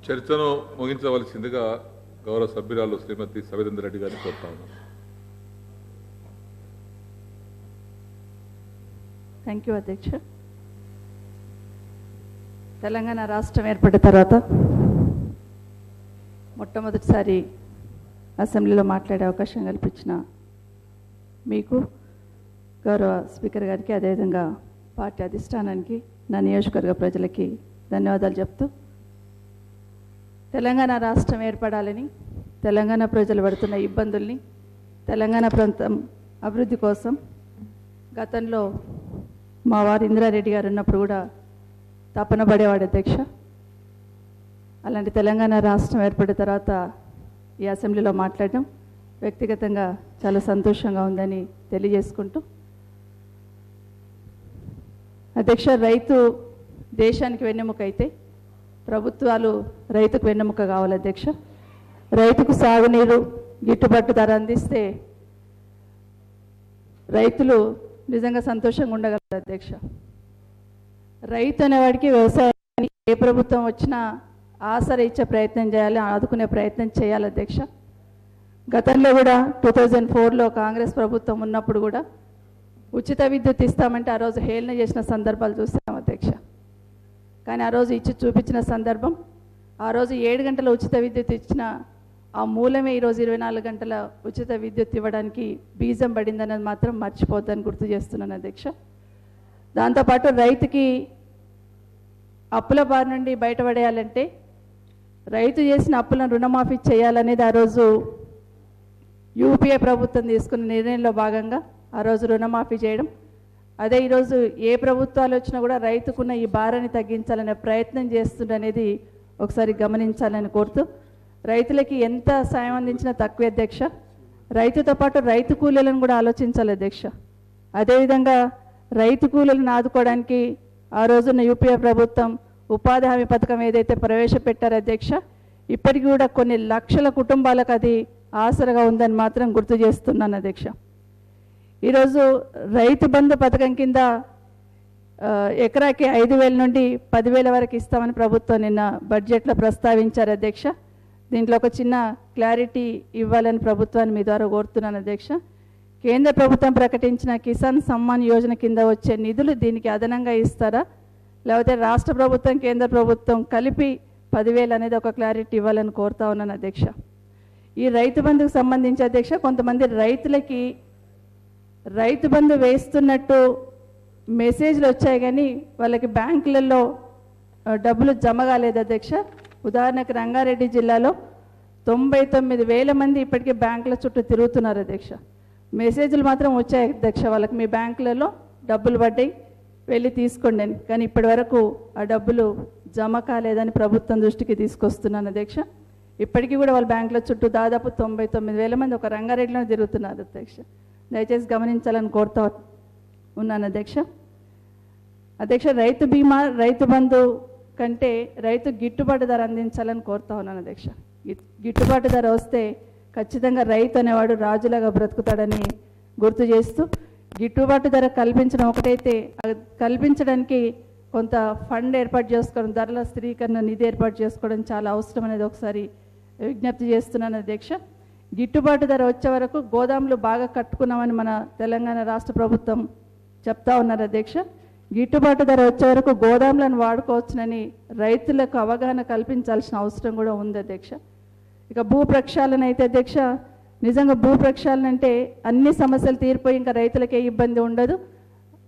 చర్చను ముగించవలసిందిగా గౌరవ సభ్యురాలు శ్రీమతి సవిరేందర్ రెడ్డి గారిని కోరుతా ఉన్నాను. థ్యాంక్ యూ అధ్యక్ష. తెలంగాణ రాష్ట్రం ఏర్పడిన తర్వాత మొట్టమొదటిసారి అసెంబ్లీలో మాట్లాడే అవకాశం కల్పించిన మీకు, గౌరవ స్పీకర్ గారికి, అదేవిధంగా పార్టీ అధిష్టానానికి, నా నియోజకవర్గ ప్రజలకి ధన్యవాదాలు చెప్తూ, తెలంగాణ రాష్ట్రం ఏర్పడాలని, తెలంగాణ ప్రజలు పడుతున్న ఇబ్బందుల్ని, తెలంగాణ ప్రాంతం అభివృద్ధి కోసం గతంలో మా వారు ఇందిరారెడ్డి గారు ఉన్నప్పుడు కూడా తపన పడేవాడు అధ్యక్ష. అలాంటి తెలంగాణ రాష్ట్రం ఏర్పడిన తర్వాత ఈ అసెంబ్లీలో మాట్లాడడం వ్యక్తిగతంగా చాలా సంతోషంగా ఉందని తెలియజేసుకుంటూ, అధ్యక్ష, రైతు దేశానికి వెన్నెముక అయితే ప్రభుత్వాలు రైతుకు వెన్నెముక కావాలి అధ్యక్ష. రైతుకు సాగునీరు, గిట్టుబాటు ధర అందిస్తే రైతులు నిజంగా సంతోషంగా ఉండగలరు అధ్యక్ష. రైతు అనేవాడికి వ్యవసాయాన్ని ఏ ప్రభుత్వం వచ్చినా ఆసరా ఇచ్చే ప్రయత్నం చేయాలి, ఆదుకునే ప్రయత్నం చేయాలి అధ్యక్ష. గతంలో కూడా 2004లో కాంగ్రెస్ ప్రభుత్వం ఉన్నప్పుడు కూడా ఉచిత విద్యుత్ ఇస్తామంటే ఆ రోజు హేళన చేసిన సందర్భాలు చూస్తాం అధ్యక్ష. కానీ ఆ రోజు ఇచ్చి చూపించిన సందర్భం, ఆ రోజు 7 గంటల ఉచిత విద్యుత్ ఇచ్చిన ఆ మూలమే ఈరోజు 24 గంటల ఉచిత విద్యుత్ ఇవ్వడానికి బీజం పడిందనేది మాత్రం మర్చిపోద్దని గుర్తు చేస్తున్నాను అధ్యక్ష. దాంతోపాటు రైతుకి అప్పుల బారి నుండి బయటపడేయాలంటే రైతు చేసిన అప్పులను రుణమాఫీ చేయాలనేది ఆ రోజు యూపీఏ ప్రభుత్వం తీసుకున్న నిర్ణయంలో భాగంగా ఆ రోజు రుణమాఫీ చేయడం. అదే ఈరోజు ఏ ప్రభుత్వాలు వచ్చినా కూడా రైతుకున్న ఈ భారాన్ని తగ్గించాలనే ప్రయత్నం చేస్తుండనేది ఒకసారి గమనించాలని కోరుతూ, రైతులకి ఎంత సాయం అందించినా తక్కువే అధ్యక్ష. రైతుతో పాటు రైతు కూలీలను కూడా ఆలోచించాలి అధ్యక్ష. అదేవిధంగా రైతు కూలీలను ఆదుకోవడానికి ఆ రోజున్న యూపీఏ ప్రభుత్వం ఉపాధి హామీ పథకం ఏదైతే ప్రవేశపెట్టారో అధ్యక్ష, ఇప్పటికీ కూడా కొన్ని లక్షల కుటుంబాలకు అది ఆసరగా ఉందని మాత్రం గుర్తు చేస్తున్నాను అధ్యక్ష. ఈరోజు రైతు బంధు పథకం కింద ఎకరాకి 5,000 నుండి 10,000 వరకు ఇస్తామని ప్రభుత్వం నిన్న బడ్జెట్లో ప్రస్తావించారు అధ్యక్ష. దీంట్లో ఒక చిన్న క్లారిటీ ఇవ్వాలని ప్రభుత్వాన్ని మీ ద్వారా కోరుతున్నాను అధ్యక్ష. కేంద్ర ప్రభుత్వం ప్రకటించిన కిసాన్ సమ్మాన్ యోజన కింద వచ్చే నిధులు దీనికి అదనంగా ఇస్తారా, లేకపోతే రాష్ట్ర ప్రభుత్వం కేంద్ర ప్రభుత్వం కలిపి 10,000 అనేది ఒక క్లారిటీ ఇవ్వాలని కోరుతా ఉన్నాను అధ్యక్ష. ఈ రైతు బంధుకు సంబంధించి అధ్యక్ష, కొంతమంది రైతులకి రైతు బంధు వేస్తున్నట్టు మెసేజ్లు వచ్చాయి కానీ వాళ్ళకి బ్యాంకులలో డబ్బులు జమ కాలేదు అధ్యక్ష. ఉదాహరణకు రంగారెడ్డి జిల్లాలో 99,000 మంది ఇప్పటికే బ్యాంకుల చుట్టూ తిరుగుతున్నారు అధ్యక్ష. మెసేజ్లు మాత్రం వచ్చాయి అధ్యక్ష, వాళ్ళకి మీ బ్యాంకులలో డబ్బులు పడ్డాయి, వెళ్ళి తీసుకోండి అని. కానీ ఇప్పటి వరకు ఆ డబ్బులు జమ కాలేదని ప్రభుత్వం దృష్టికి తీసుకొస్తున్నాను అధ్యక్ష. ఇప్పటికీ కూడా వాళ్ళ బ్యాంకుల చుట్టూ దాదాపు 99,000 మంది ఒక రంగారెడ్డిలో తిరుగుతున్నారు అధ్యక్ష. దయచేసి గమనించాలని కోరుతా ఉన్నాను అధ్యక్ష. అధ్యక్ష, రైతు బీమా, రైతు బంధు కంటే రైతు గిట్టుబాటు ధర అందించాలని కోరుతా ఉన్నాను అధ్యక్ష. గిట్టుబాటు ధర వస్తే ఖచ్చితంగా రైతు అనేవాడు రాజులాగా బ్రతుకుతాడని గుర్తు చేస్తూ, గిట్టుబాటు ధర కల్పించడం ఒకటైతే కల్పించడానికి కొంత ఫండ్ ఏర్పాటు చేసుకోవడం, ధరల స్థిరీకరణ నిధి ఏర్పాటు చేసుకోవడం చాలా అవసరం అనేది ఒకసారి విజ్ఞప్తి చేస్తున్నాను అధ్యక్ష. గిట్టుబాటు ధర వచ్చే వరకు గోదాములు బాగా కట్టుకున్నామని మన తెలంగాణ రాష్ట్ర ప్రభుత్వం చెప్తా ఉన్నారు అధ్యక్ష. గిట్టుబాటు ధర వచ్చే వరకు గోదాములను వాడుకోవచ్చునని రైతులకు అవగాహన కల్పించాల్సిన అవసరం కూడా ఉంది అధ్యక్ష. ఇక భూ ప్రక్షాళన అయితే అధ్యక్ష, నిజంగా భూ ప్రక్షాళన అంటే అన్ని సమస్యలు తీరిపోయి ఇంకా రైతులకే ఇబ్బంది ఉండదు,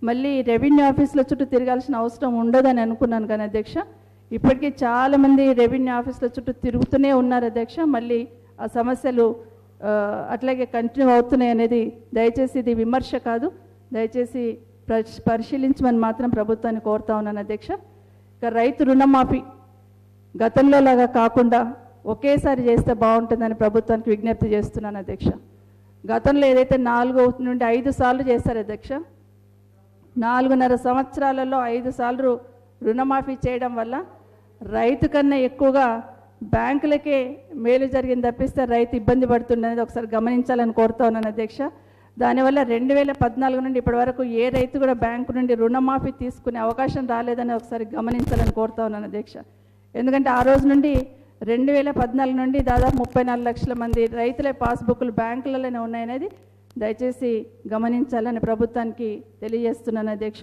మళ్ళీ రెవెన్యూ ఆఫీసుల చుట్టూ తిరగాల్సిన అవసరం ఉండదని అనుకున్నాను. కానీ అధ్యక్ష, ఇప్పటికీ చాలామంది రెవెన్యూ ఆఫీసుల చుట్టూ తిరుగుతూనే ఉన్నారు అధ్యక్ష. మళ్ళీ ఆ సమస్యలు అట్లాగే కంటిన్యూ అవుతున్నాయి అనేది దయచేసి ఇది విమర్శ కాదు, దయచేసి పరిశీలించమని మాత్రం ప్రభుత్వాన్ని కోరుతా ఉన్నాను అధ్యక్ష. ఇక రైతు రుణమాఫీ గతంలో లాగా కాకుండా ఒకేసారి చేస్తే బాగుంటుందని ప్రభుత్వానికి విజ్ఞప్తి చేస్తున్నాను అధ్యక్ష. గతంలో ఏదైతే 4 నుండి 5 సార్లు చేశారు అధ్యక్ష, 4.5 సంవత్సరాలలో 5 సార్లు రుణమాఫీ చేయడం వల్ల రైతు కన్నా ఎక్కువగా బ్యాంకులకే మేలు జరిగింది తప్పిస్తే రైతు ఇబ్బంది పడుతుండనేది ఒకసారి గమనించాలని కోరుతా ఉన్నాను అధ్యక్ష. దానివల్ల 2014 నుండి ఇప్పటి వరకు ఏ రైతు కూడా బ్యాంకు నుండి రుణమాఫీ తీసుకునే అవకాశం రాలేదని ఒకసారి గమనించాలని కోరుతా ఉన్నాను అధ్యక్ష. ఎందుకంటే ఆ రోజు నుండి 2014 నుండి దాదాపు 34 లక్షల మంది రైతుల పాస్బుక్లు బ్యాంకులలోనే ఉన్నాయనేది దయచేసి గమనించాలని ప్రభుత్వానికి తెలియజేస్తున్నాను అధ్యక్ష.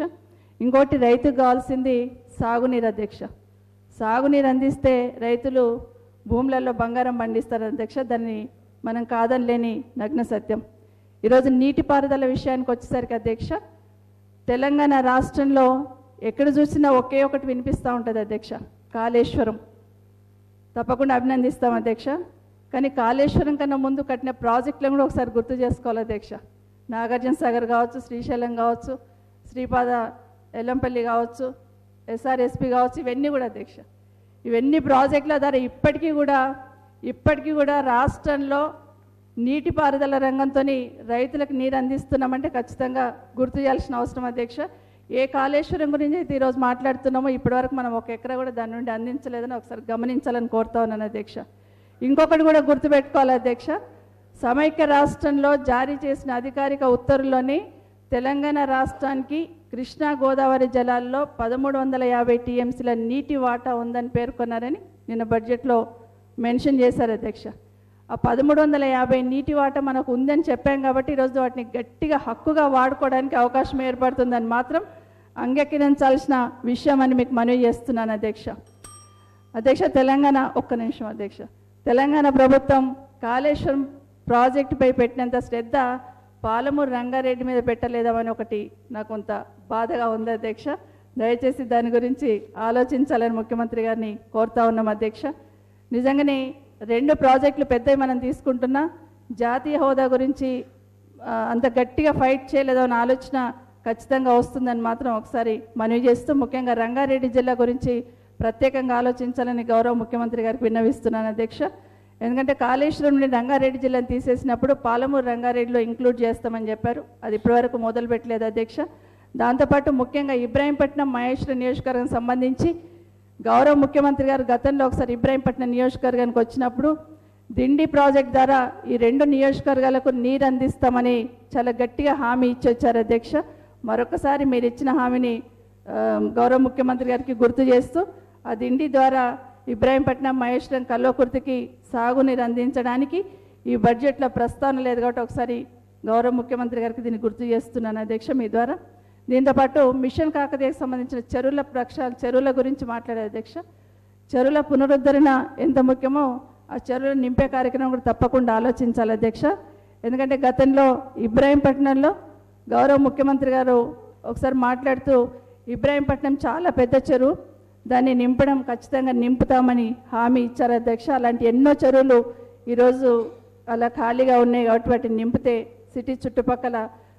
ఇంకోటి రైతుకు కావాల్సింది సాగునీరు అధ్యక్ష. సాగునీరు అందిస్తే రైతులు భూములలో బంగారం పండిస్తారు అధ్యక్ష. దాన్ని మనం కాదనలేని నగ్న సత్యం. ఈరోజు నీటిపారుదల విషయానికి వచ్చేసరికి అధ్యక్ష, తెలంగాణ రాష్ట్రంలో ఎక్కడ చూసినా ఒకే ఒకటి వినిపిస్తూ ఉంటుంది అధ్యక్ష, కాళేశ్వరం. తప్పకుండా అభినందిస్తాం అధ్యక్ష. కానీ కాళేశ్వరం కన్నా ముందు కట్టిన ప్రాజెక్టులను కూడా ఒకసారి గుర్తు చేసుకోవాలి అధ్యక్ష. నాగార్జున సాగర్ కావచ్చు, శ్రీశైలం కావచ్చు, శ్రీపాద ఎల్లంపల్లి కావచ్చు, ఎస్ఆర్ఎస్పి కావచ్చు, ఇవన్నీ కూడా అధ్యక్ష, ఇవన్నీ ప్రాజెక్టుల ద్వారా ఇప్పటికీ కూడా రాష్ట్రంలో నీటిపారుదల రంగంతో రైతులకు నీరు అందిస్తున్నామంటే ఖచ్చితంగా గుర్తు చేయాల్సిన అవసరం అధ్యక్ష. ఏ కాళేశ్వరం గురించి అయితే ఈరోజు మాట్లాడుతున్నామో ఇప్పటివరకు మనం ఒక ఎకరా కూడా దాని నుండి అందించలేదని ఒకసారి గమనించాలని కోరుతా ఉన్నాను అధ్యక్ష. ఇంకొకటి కూడా గుర్తుపెట్టుకోవాలి అధ్యక్ష, సమైక్య రాష్ట్రంలో జారీ చేసిన అధికారిక ఉత్తర్వుల్లోని తెలంగాణ రాష్ట్రానికి కృష్ణా గోదావరి జలాల్లో 1350 టీఎంసీల నీటి వాటా ఉందని పేర్కొన్నారని నిన్న బడ్జెట్లో మెన్షన్ చేశారు అధ్యక్ష. ఆ 1350 నీటి వాటా మనకు ఉందని చెప్పాం కాబట్టి ఈరోజు వాటిని గట్టిగా హక్కుగా వాడుకోవడానికి అవకాశం ఏర్పడుతుందని మాత్రం అంగీకరించాల్సిన విషయం అని మీకు మనవి చేస్తున్నాను అధ్యక్ష. తెలంగాణ ఒక్క నిమిషం అధ్యక్ష. తెలంగాణ ప్రభుత్వం కాళేశ్వరం ప్రాజెక్టుపై పెట్టినంత శ్రద్ధ పాలమూరు రంగారెడ్డి మీద పెట్టలేదామని ఒకటి నాకు కొంత బాధగా ఉంది అధ్యక్ష. దయచేసి దాని గురించి ఆలోచించాలని ముఖ్యమంత్రి గారిని కోరుతా ఉన్నాం అధ్యక్ష. నిజంగానే 2 ప్రాజెక్టులు పెద్దవి మనం తీసుకుంటున్నా, జాతీయ హోదా గురించి అంత గట్టిగా ఫైట్ చేయలేదన్న ఆలోచన ఖచ్చితంగా వస్తుందని మాత్రం ఒకసారి మనవి చేస్తూ, ముఖ్యంగా రంగారెడ్డి జిల్లా గురించి ప్రత్యేకంగా ఆలోచించాలని గౌరవ ముఖ్యమంత్రి గారికి విన్నవిస్తున్నాను అధ్యక్ష. ఎందుకంటే కాళేశ్వరం నుండి రంగారెడ్డి జిల్లాను తీసేసినప్పుడు పాలమూరు రంగారెడ్డిలో ఇంక్లూడ్ చేస్తామని చెప్పారు. అది ఇప్పటివరకు మొదలు పెట్టలేదు అధ్యక్ష. దాంతోపాటు ముఖ్యంగా ఇబ్రాహీంపట్నం మహేశ్వరం నియోజకవర్గం సంబంధించి గౌరవ ముఖ్యమంత్రి గారు గతంలో ఒకసారి ఇబ్రాహీంపట్నం నియోజకవర్గానికి వచ్చినప్పుడు దిండి ప్రాజెక్ట్ ద్వారా ఈ 2 నియోజకవర్గాలకు నీరు అందిస్తామని చాలా గట్టిగా హామీ ఇచ్చి వచ్చారు అధ్యక్ష. మరొకసారి మీరు ఇచ్చిన హామీని గౌరవ ముఖ్యమంత్రి గారికి గుర్తు చేస్తూ ఆ దిండి ద్వారా ఇబ్రాహీంపట్నం మహేశ్వరం కల్వకుర్తికి సాగునీరు అందించడానికి ఈ బడ్జెట్లో ప్రస్తావన లేదు కాబట్టి ఒకసారి గౌరవ ముఖ్యమంత్రి గారికి దీన్ని గుర్తు చేస్తున్నాను అధ్యక్ష మీ ద్వారా. దీంతోపాటు మిషన్ కాకతీయకు సంబంధించిన చెరువుల గురించి మాట్లాడే అధ్యక్ష. చెరువుల పునరుద్ధరణ ఎంత ముఖ్యమో ఆ చెరువులను నింపే కార్యక్రమం కూడా తప్పకుండా ఆలోచించాలి అధ్యక్ష. ఎందుకంటే గతంలో ఇబ్రాహీంపట్నంలో గౌరవ ముఖ్యమంత్రి గారు ఒకసారి మాట్లాడుతూ ఇబ్రాహీంపట్నం చాలా పెద్ద చెరువు, దాన్ని నింపడం ఖచ్చితంగా నింపుతామని హామీ ఇచ్చారు అధ్యక్ష. అలాంటి ఎన్నో చెరువులు ఈరోజు అలా ఖాళీగా ఉన్నాయి కాబట్టి వాటిని నింపితే సిటీ చుట్టుపక్కల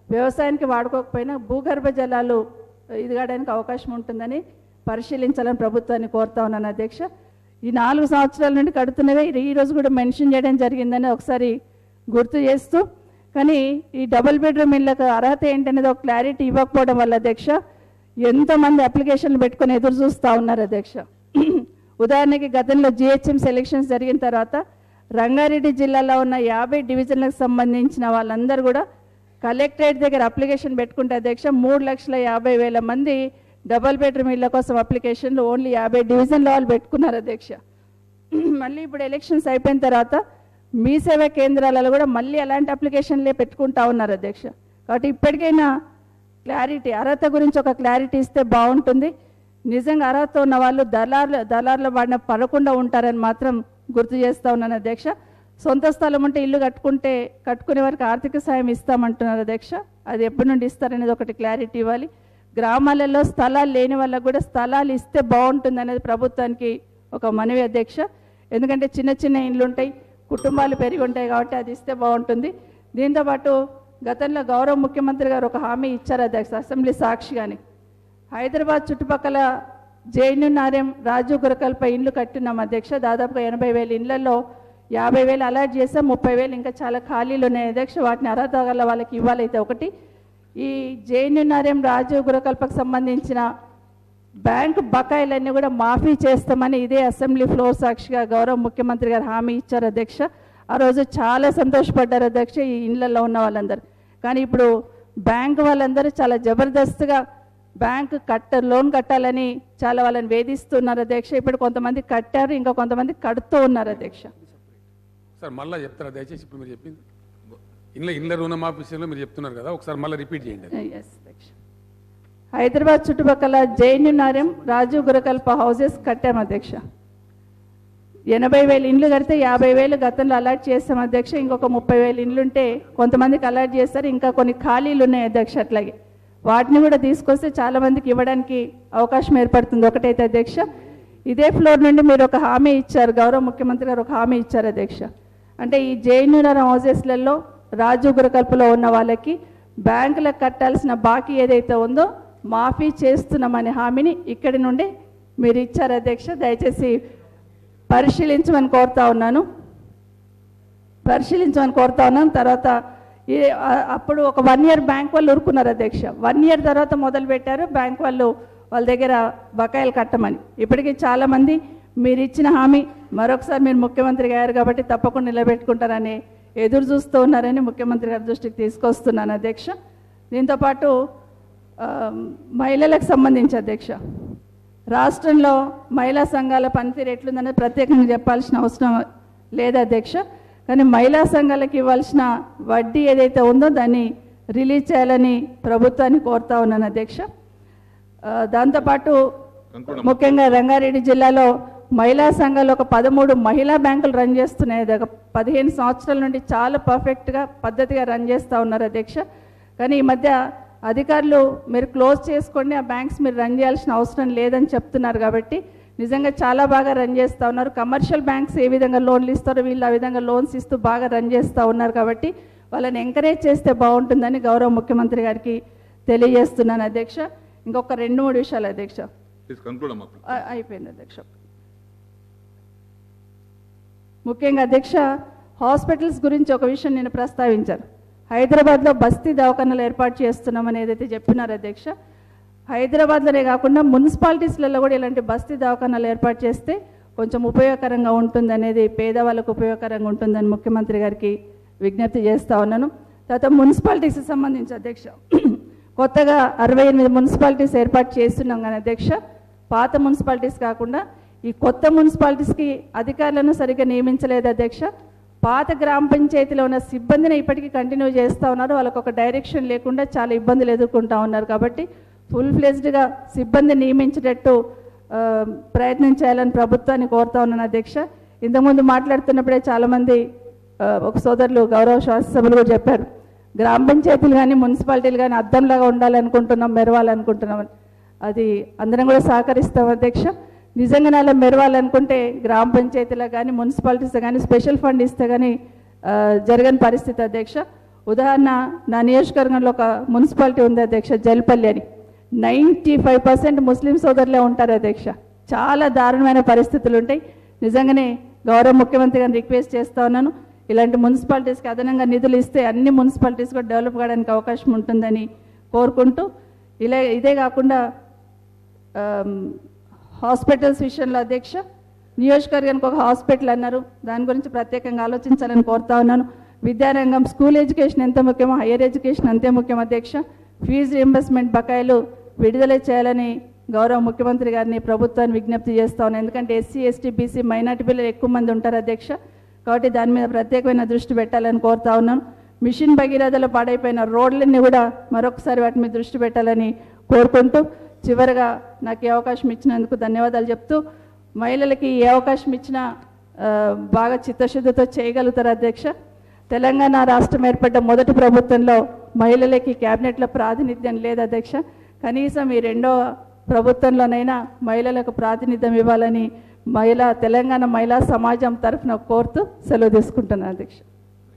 వ్యవసాయానికి వాడుకోకపోయినా భూగర్భ జలాలు ఎదగడానికి అవకాశం ఉంటుందని పరిశీలించాలని ప్రభుత్వాన్ని కోరుతా ఉన్నాను అధ్యక్ష. ఈ 4 సంవత్సరాల నుండి కడుతున్నవే ఈరోజు కూడా మెన్షన్ చేయడం జరిగిందని ఒకసారి గుర్తు చేస్తూ, కానీ ఈ డబుల్ బెడ్రూమ్ ఇళ్ళకు అర్హత ఏంటనేది ఒక క్లారిటీ ఇవ్వకపోవడం వల్ల అధ్యక్ష ఎంతోమంది అప్లికేషన్లు పెట్టుకొని ఎదురు చూస్తూ ఉన్నారు అధ్యక్ష. ఉదాహరణకి గతంలో జిహెచ్ఎం సెలక్షన్స్ జరిగిన తర్వాత రంగారెడ్డి జిల్లాలో ఉన్న 50 డివిజన్లకు సంబంధించిన వాళ్ళందరూ కూడా కలెక్టరేట్ దగ్గర అప్లికేషన్ పెట్టుకుంటే అధ్యక్ష 3,50,000 మంది డబుల్ బెడ్రూమ్ ఇళ్ళ కోసం అప్లికేషన్లు ఓన్లీ 50 డివిజన్ల వాళ్ళు పెట్టుకున్నారు అధ్యక్ష. మళ్ళీ ఇప్పుడు ఎలక్షన్స్ అయిపోయిన తర్వాత మీ సేవా కేంద్రాలలో కూడా మళ్ళీ అలాంటి అప్లికేషన్లే పెట్టుకుంటా ఉన్నారు అధ్యక్ష. కాబట్టి ఇప్పటికైనా క్లారిటీ, అర్హత గురించి ఒక క్లారిటీ ఇస్తే బాగుంటుంది. నిజంగా అర్హత ఉన్న వాళ్ళు దళార్ల బాడిన పడకుండా ఉంటారని మాత్రం గుర్తు చేస్తూ ఉన్నాను అధ్యక్ష. సొంత స్థలం ఉంటే ఇల్లు కట్టుకునే వారికి ఆర్థిక సాయం ఇస్తామంటున్నారు అధ్యక్ష. అది ఎప్పటి నుండి ఇస్తారనేది ఒకటి క్లారిటీ ఇవ్వాలి. గ్రామాలలో స్థలాలు లేని వాళ్ళకు కూడా స్థలాలు ఇస్తే బాగుంటుంది అనేది ప్రభుత్వానికి ఒక మనవి అధ్యక్ష. ఎందుకంటే చిన్న చిన్న ఇండ్లు ఉంటాయి, కుటుంబాలు పెరిగి ఉంటాయి కాబట్టి అది ఇస్తే బాగుంటుంది. దీంతోపాటు గతంలో గౌరవ ముఖ్యమంత్రి గారు ఒక హామీ ఇచ్చారు అధ్యక్ష, అసెంబ్లీ సాక్షిగాని. హైదరాబాద్ చుట్టుపక్కల జైనునార్యం రాజీవ్ గురకల్పై ఇండ్లు కట్టినాం అధ్యక్ష. దాదాపుగా 80,000 ఇళ్లలో 50,000 అలాట్ చేసాం, 30,000 ఇంకా చాలా ఖాళీలు ఉన్నాయి అధ్యక్ష. వాటిని అర్హత గల వాళ్ళకి ఇవ్వాలైతే ఒకటి. ఈ జైనునార్యం రాజీవ్ గురకల్పకు సంబంధించిన బ్యాంకు బకాయిలన్నీ కూడా మాఫీ చేస్తామని ఇదే అసెంబ్లీ ఫ్లోర్ సాక్షిగా గౌరవ ముఖ్యమంత్రి గారు హామీ ఇచ్చారు అధ్యక్ష. ఆ రోజు చాలా సంతోషపడ్డారు అధ్యక్ష ఈ ఇళ్లలో ఉన్న వాళ్ళందరూ. కానీ ఇప్పుడు బ్యాంకు వాళ్ళందరూ చాలా జబర్దస్త్గా లోన్ కట్టాలని చాలా వాళ్ళని వేధిస్తున్నారు అధ్యక్ష. ఇప్పుడు కొంతమంది కట్టారు, ఇంకా కొంతమంది కడుతూ ఉన్నారు అధ్యక్ష. సార్ మళ్ళీ చెప్తారా దయచేసి? ఇప్పుడు మీరు చెప్పింది ఇళ్ళ రుణమాఫీ విషయంలో మీరు చెప్తున్నారు కదా, ఒకసారి మళ్ళీ రిపీట్ చేయండి. హైదరాబాద్ చుట్టుపక్కల జైన్యునార్యం, రాజీవ్ గురకల్ప హౌసెస్ కట్టాం అధ్యక్ష. 80,000 ఇండ్లు కడితే 50,000 గతంలో అలాట్ చేస్తాం అధ్యక్ష. ఇంకొక 30,000 ఇండ్లు ఉంటే కొంతమందికి అలాట్ చేస్తారు, ఇంకా కొన్ని ఖాళీలు ఉన్నాయి అధ్యక్ష. అట్లాగే వాటిని కూడా తీసుకొస్తే చాలా మందికి ఇవ్వడానికి అవకాశం ఏర్పడుతుంది. ఒకటైతే అధ్యక్ష, ఇదే ఫ్లోర్ నుండి మీరు ఒక హామీ ఇచ్చారు, గౌరవ ముఖ్యమంత్రి గారు ఒక హామీ ఇచ్చారు అధ్యక్ష. అంటే ఈ జైన్యునార్యం హౌసెస్లలో రాజీవ్ గురకల్పలో ఉన్న వాళ్ళకి బ్యాంకులకు కట్టాల్సిన బాకీ ఏదైతే ఉందో మాఫీ చేస్తున్నామనే హామీని ఇక్కడి నుండి మీరు ఇచ్చారు అధ్యక్ష. దయచేసి పరిశీలించమని కోరుతా ఉన్నాను. తర్వాత అప్పుడు ఒక 1 year బ్యాంక్ వాళ్ళు ఊరుకున్నారు అధ్యక్ష. 1 year తర్వాత మొదలు పెట్టారు బ్యాంక్ వాళ్ళు వాళ్ళ దగ్గర బకాయిలు కట్టమని. ఇప్పటికీ చాలామంది మీరు ఇచ్చిన హామీ మరొకసారి మీరు ముఖ్యమంత్రి గారు కాబట్టి తప్పకుండా నిలబెట్టుకుంటారని ఎదురు చూస్తూ ఉన్నారని ముఖ్యమంత్రి గారి దృష్టికి తీసుకొస్తున్నాను అధ్యక్ష. దీంతోపాటు మహిళలకు సంబంధించి అధ్యక్ష, రాష్ట్రంలో మహిళా సంఘాల పనితీరు ఎట్లుందనేది ప్రత్యేకంగా చెప్పాల్సిన అవసరం లేదు అధ్యక్ష. కానీ మహిళా సంఘాలకు ఇవ్వాల్సిన వడ్డీ ఏదైతే ఉందో దాన్ని రిలీజ్ చేయాలని ప్రభుత్వాన్ని కోరుతా ఉన్నాను అధ్యక్ష. దాంతోపాటు ముఖ్యంగా రంగారెడ్డి జిల్లాలో మహిళా సంఘాలు ఒక 13 మహిళా బ్యాంకులు రన్ చేస్తున్నాయి. 15 సంవత్సరాల నుండి చాలా పర్ఫెక్ట్గా పద్ధతిగా రన్ చేస్తూ ఉన్నారు అధ్యక్ష. కానీ ఈ మధ్య అధికారులు మీరు క్లోజ్ చేసుకోండి, ఆ బ్యాంక్స్ మీరు రన్ చేయాల్సిన అవసరం లేదని చెప్తున్నారు. కాబట్టి నిజంగా చాలా బాగా రన్ చేస్తూ ఉన్నారు. కమర్షియల్ బ్యాంక్స్ ఏ విధంగా లోన్లు ఇస్తారో వీళ్ళు ఆ విధంగా లోన్స్ ఇస్తూ బాగా రన్ చేస్తూ ఉన్నారు. కాబట్టి వాళ్ళని ఎంకరేజ్ చేస్తే బాగుంటుందని గౌరవ ముఖ్యమంత్రి గారికి తెలియజేస్తున్నాను అధ్యక్ష. ఇంకొక 2-3 విషయాలు అధ్యక్ష. అయిపోయింది అధ్యక్ష. ముఖ్యంగా అధ్యక్ష, హాస్పిటల్స్ గురించి ఒక విషయం నేను ప్రస్తావించాను. హైదరాబాద్లో బస్తీ దవాఖానాలు ఏర్పాటు చేస్తున్నామని ఏదైతే చెప్పినారు అధ్యక్ష, హైదరాబాద్లోనే కాకుండా మున్సిపాలిటీస్లలో కూడా ఇలాంటి బస్తీ దవాఖానాలు ఏర్పాటు చేస్తే కొంచెం ఉపయోగకరంగా ఉంటుంది అనేది, పేదవాళ్ళకు ఉపయోగకరంగా ఉంటుందని ముఖ్యమంత్రి గారికి విజ్ఞప్తి చేస్తూ ఉన్నాను. తర్వాత మున్సిపాలిటీస్కి సంబంధించి అధ్యక్ష, కొత్తగా 68 మున్సిపాలిటీస్ ఏర్పాటు చేస్తున్నాం కానీ అధ్యక్ష, పాత మున్సిపాలిటీస్ కాకుండా ఈ కొత్త మున్సిపాలిటీస్కి అధికారులను సరిగ్గా నియమించలేదు అధ్యక్ష. పాత గ్రామ పంచాయతీలో ఉన్న సిబ్బందిని ఇప్పటికీ కంటిన్యూ చేస్తూ ఉన్నారు. వాళ్ళకు ఒక డైరెక్షన్ లేకుండా చాలా ఇబ్బందులు ఎదుర్కొంటూ ఉన్నారు. కాబట్టి ఫుల్ ఫ్లెజ్డ్గా సిబ్బంది నియమించేటట్టు ప్రయత్నం చేయాలని ప్రభుత్వాన్ని కోరుతా ఉన్నాను అధ్యక్ష. ఇంతకుముందు మాట్లాడుతున్నప్పుడే చాలామంది ఒక సోదరులు గౌరవ శాసనసభలు కూడా చెప్పారు, గ్రామ పంచాయతీలు కానీ మున్సిపాలిటీలు కానీ అద్దంలాగా ఉండాలనుకుంటున్నాం, మెరవాలనుకుంటున్నాం. అది అందరం కూడా సహకరిస్తాం అధ్యక్ష. నిజంగా అలా మెరవాలనుకుంటే గ్రామ పంచాయతీలకు కానీ మున్సిపాలిటీస్ కానీ స్పెషల్ ఫండ్ ఇస్తే కానీ జరగని పరిస్థితి అధ్యక్ష. ఉదాహరణ, నా నియోజకవర్గంలో ఒక మున్సిపాలిటీ ఉంది అధ్యక్ష, జల్పల్లి అని. 95% ముస్లిం సోదరులే ఉంటారు అధ్యక్ష. చాలా దారుణమైన పరిస్థితులు ఉంటాయి. నిజంగానే గౌరవ ముఖ్యమంత్రి గారిని రిక్వెస్ట్ చేస్తూ ఉన్నాను, ఇలాంటి మున్సిపాలిటీస్కి అదనంగా నిధులు ఇస్తే అన్ని మున్సిపాలిటీస్ కూడా డెవలప్ కావడానికి అవకాశం ఉంటుందని కోరుకుంటూ, ఇదే కాకుండా హాస్పిటల్స్ విషయంలో అధ్యక్ష, నియోజకవర్గానికి ఒక హాస్పిటల్ అన్నారు, దాని గురించి ప్రత్యేకంగా ఆలోచించాలని కోరుతా ఉన్నాను. విద్యారంగం, స్కూల్ ఎడ్యుకేషన్ ఎంత ముఖ్యమో హైయర్ ఎడ్యుకేషన్ అంతే ముఖ్యం అధ్యక్ష. ఫీజు రీంబర్స్మెంట్ బకాయిలు విడుదల చేయాలని గౌరవ ముఖ్యమంత్రి గారిని ప్రభుత్వాన్ని విజ్ఞప్తి చేస్తా ఉన్నాను. ఎందుకంటే ఎస్సీ, ఎస్టీ, బీసీ, మైనార్టీ పిల్లలు ఎక్కువ మంది ఉంటారు అధ్యక్ష. కాబట్టి దాని మీద ప్రత్యేకమైన దృష్టి పెట్టాలని కోరుతా ఉన్నాను. మిషన్ భగీరథలో పాడైపోయిన రోడ్లన్నీ కూడా మరొకసారి వాటి మీద దృష్టి పెట్టాలని కోరుకుంటూ, చివరిగా నాకు ఈ అవకాశం ఇచ్చినందుకు ధన్యవాదాలు చెప్తూ, మహిళలకి ఏ అవకాశం ఇచ్చినా బాగా చిత్తశుద్ధితో చేయగలుగుతారు అధ్యక్ష. తెలంగాణ రాష్ట్రం ఏర్పడ్డ మొదటి ప్రభుత్వంలో మహిళలకి క్యాబినెట్లో ప్రాతినిధ్యం లేదు అధ్యక్ష. కనీసం ఈ 2వ ప్రభుత్వంలోనైనా మహిళలకు ప్రాతినిధ్యం ఇవ్వాలని తెలంగాణ మహిళా సమాజం తరఫున కోరుతూ సెలవు తీసుకుంటున్నాను అధ్యక్ష.